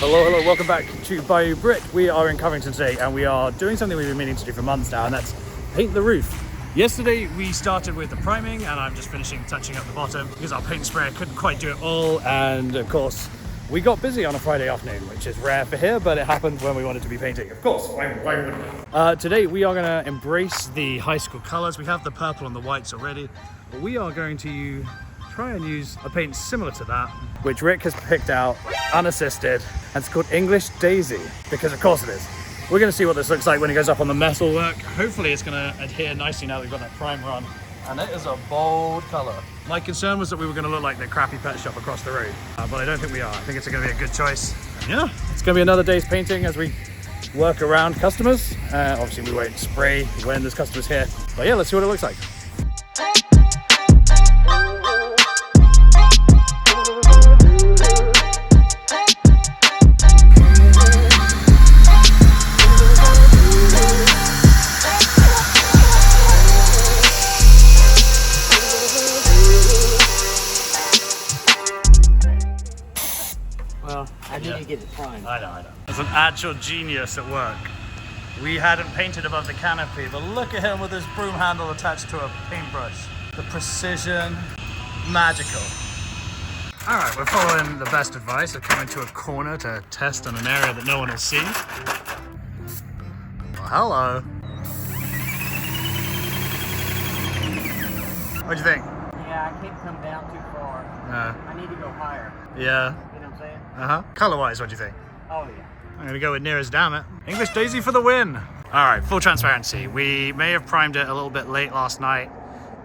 Hello, welcome back to Bayou Brit. We are in Covington today and we are doing something we've been meaning to do for months now, and that's paint the roof. Yesterday we started with the priming and I'm just finishing touching up the bottom because our paint sprayer couldn't quite do it all, and of course we got busy on a Friday afternoon, which is rare for here, but it happened when we wanted to be painting. Of course, why wouldn't we? Today we are going to embrace the high school colors. We have the purple and the whites already, but we are going to try and use a paint similar to that, which Rick has picked out unassisted, and it's called English Daisy, because of course it is. We're going to see what this looks like when it goes up on the metal work. Hopefully it's going to adhere nicely now that we've got that primer on, and it is a bold color. My concern was that we were going to look like the crappy pet shop across the road, but I don't think we are. I think it's going to be a good choice. And yeah, it's going to be another day's painting as we work around customers. Obviously we won't spray when there's customers here, but yeah, let's see what it looks like. I need to get it primed. I know. There's an actual genius at work. We hadn't painted above the canopy, but look at him with his broom handle attached to a paintbrush. The precision, magical. All right, we're following the best advice of coming to a corner to test on an area that no one will see. Well, hello. What do you think? Yeah, I can't come down too far. I need to go higher. Yeah. You know what I'm saying? Color-wise, what do you think? Oh, yeah. I'm gonna go with near as damn it. English Daisy for the win. All right, full transparency. We may have primed it a little bit late last night,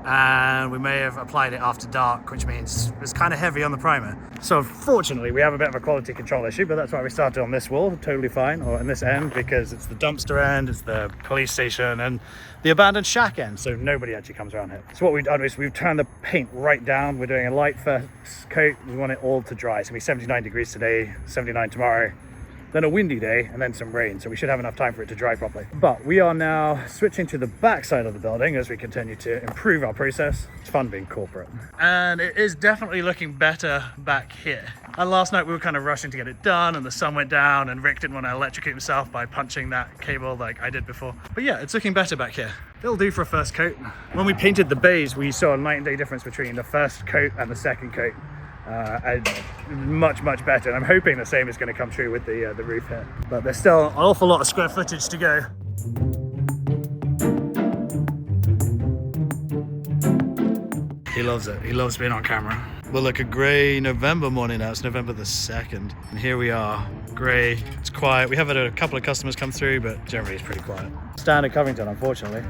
and we may have applied it after dark, which means it's kind of heavy on the primer. So fortunately, we have a bit of a quality control issue, but that's why we started on this wall, totally fine, or on this end, because it's the dumpster end, it's the police station, and the abandoned shack end, so nobody actually comes around here. So what we've done is we've turned the paint right down. We're doing a light first coat. We want it all to dry. It's gonna be 79 degrees today, 79 tomorrow, then a windy day, and then some rain, so we should have enough time for it to dry properly. But we are now switching to the back side of the building as we continue to improve our process. It's fun being corporate. And it is definitely looking better back here. And last night we were kind of rushing to get it done, and the sun went down, and Rick didn't want to electrocute himself by punching that cable like I did before. But yeah, it's looking better back here. It'll do for a first coat. When we painted the bays, we saw a night and day difference between the first coat and the second coat. And much better, and I'm hoping the same is going to come true with the roof here, but there's still an awful lot of square footage to go. He loves it. He loves being on camera. We'll look a grey November morning now. It's November the 2nd, and here we are. Grey. It's quiet. We have had a couple of customers come through, but generally it's pretty quiet. Standard Covington, unfortunately.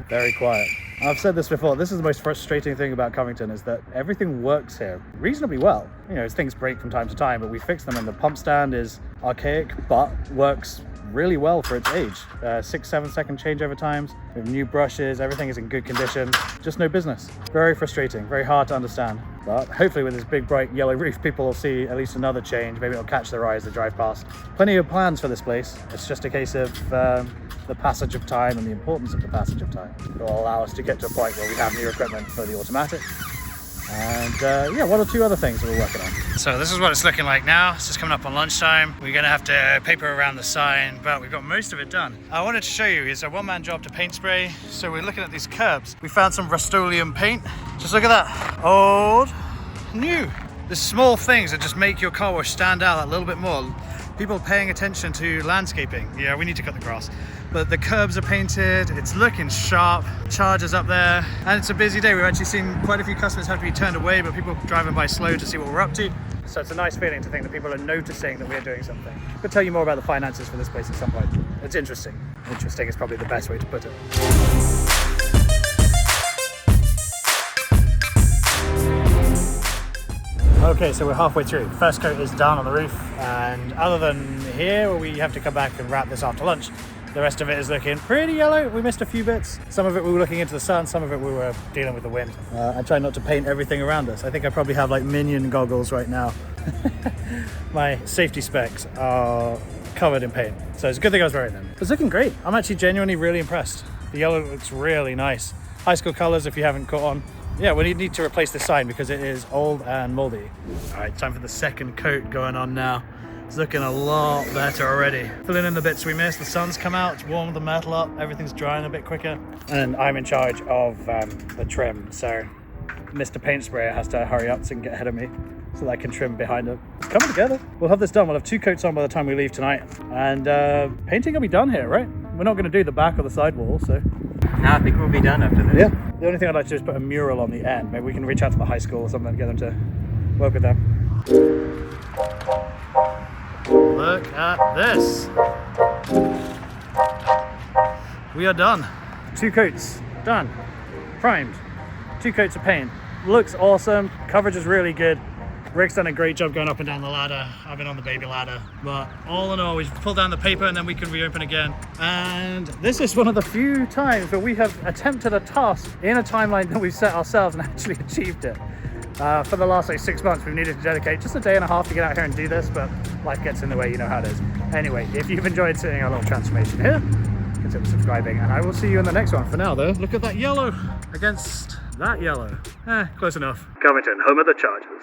Very quiet. I've said this before, this is the most frustrating thing about Covington, is that everything works here reasonably well. You know, things break from time to time, but we fix them, and the pump stand is archaic, but works really well for its age. 6-7 second changeover times, we have new brushes, everything is in good condition, just no business. Very frustrating, very hard to understand. But hopefully with this big bright yellow roof, people will see at least another change. Maybe it'll catch their eye as they drive past. Plenty of plans for this place. It's just a case of the passage of time and the importance of the passage of time. It will allow us to get to a point where we have new equipment for the automatic. And yeah, one or two other things that we're working on. So this is what it's looking like now. It's just coming up on lunchtime. We're gonna have to paper around the sign, but we've got most of it done. I wanted to show you, it's a one-man job to paint spray. So we're looking at these curbs. We found some Rust-Oleum paint. Just look at that, old, new. The small things that just make your car wash stand out a little bit more. People paying attention to landscaping. Yeah, we need to cut the grass. But the curbs are painted, it's looking sharp, chargers up there, and it's a busy day. We've actually seen quite a few customers have to be turned away, but people driving by slow to see what we're up to. So it's a nice feeling to think that people are noticing that we're doing something. I'll tell you more about the finances for this place at some point. It's interesting. Interesting is probably the best way to put it. Okay, so we're halfway through. First coat is done on the roof, and other than here, where we have to come back and wrap this after lunch, the rest of it is looking pretty yellow. We missed a few bits. Some of it we were looking into the sun, some of it we were dealing with the wind. I try not to paint everything around us. I think I probably have like Minion goggles right now. My safety specs are covered in paint, so it's a good thing I was wearing them. It's looking great. I'm actually genuinely really impressed. The yellow looks really nice. High school colors if you haven't caught on. Yeah, we need to replace this sign because it is old and moldy. All right, time for the second coat going on now. It's looking a lot better already. Filling in the bits we missed. The sun's come out, it's warmed the metal up, everything's drying a bit quicker. And I'm in charge of the trim, so Mr. Paint Sprayer has to hurry up so he can get ahead of me so that I can trim behind him. It's coming together. We'll have this done. We'll have 2 coats on by the time we leave tonight. And painting will be done here, right? We're not going to do the back or the side wall, so. No, I think we'll be done after this. Yeah. The only thing I'd like to do is put a mural on the end. Maybe we can reach out to the high school or something and get them to work with them. Look at this. We are done. 2 coats, done. Primed. 2 coats of paint. Looks awesome. Coverage is really good. Rick's done a great job going up and down the ladder. I've been on the baby ladder. But all in all, we've pulled down the paper and then we can reopen again. And this is one of the few times where we have attempted a task in a timeline that we've set ourselves and actually achieved it. For the last 6 months, we've needed to dedicate just a day and a half to get out here and do this, but life gets in the way, you know how it is. Anyway, if you've enjoyed seeing our little transformation here, consider subscribing, and I will see you in the next one. For now, though, look at that yellow against that yellow. Close enough. Covington, home of the Chargers.